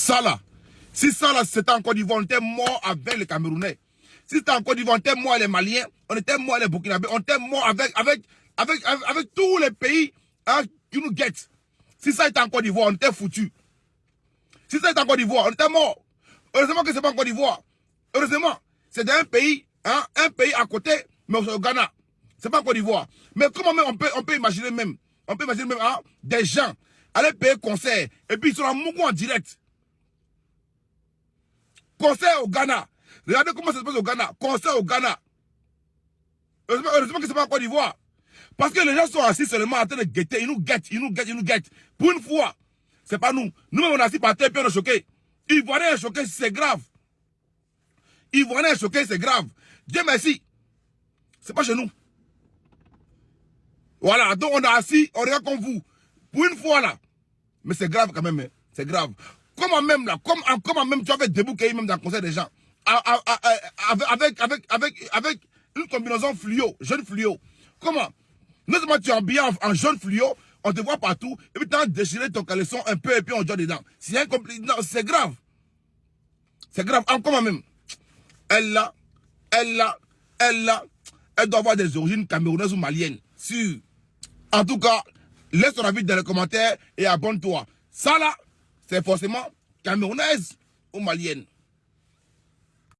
Ça là, si ça là c'était en Côte d'Ivoire, on était mort avec les Camerounais. Si c'était en Côte d'Ivoire, on était mort les Maliens, on était mort les Burkinabés, on était mort avec tous les pays hein, qui nous guettent. Si ça était en Côte d'Ivoire, on était foutu. Si ça était en Côte d'Ivoire, on était mort. Heureusement que c'est pas en Côte d'Ivoire. Heureusement, c'est d'un pays, hein, un pays à côté, mais c'est au Ghana. C'est pas en Côte d'Ivoire. Mais comment même on peut imaginer même, hein, des gens aller payer concert et puis ils sont en mouvement en direct. Concert au Ghana. Regardez comment ça se passe au Ghana. Concert au Ghana. Heureusement que c'est pas en Côte d'Ivoire. Parce que les gens sont assis seulement en train de guetter. Ils nous guettent. Pour une fois, c'est pas nous. Nous-mêmes, on est assis par terre et puis on est choqués. Ivoiriens choqués, c'est grave. Ivoiriens choqués, c'est grave. Dieu merci. C'est pas chez nous. Voilà, donc on est assis, on regarde comme vous. Pour une fois là. Mais c'est grave quand même. Hein. C'est grave. Comment même là, comment même tu avais débouqué même dans le concert des gens. Avec une combinaison fluo, jaune fluo. Comment? Non seulement tu es habillé en jaune fluo, on te voit partout, et puis tu as déchiré ton caleçon un peu, et puis on joue dedans. C'est grave. C'est grave. Comment même? Elle doit avoir des origines camerounaises ou maliennes. Sûr. En tout cas, laisse ton avis dans les commentaires et abonne-toi. Ça là, c'est forcément camerounaise ou malienne.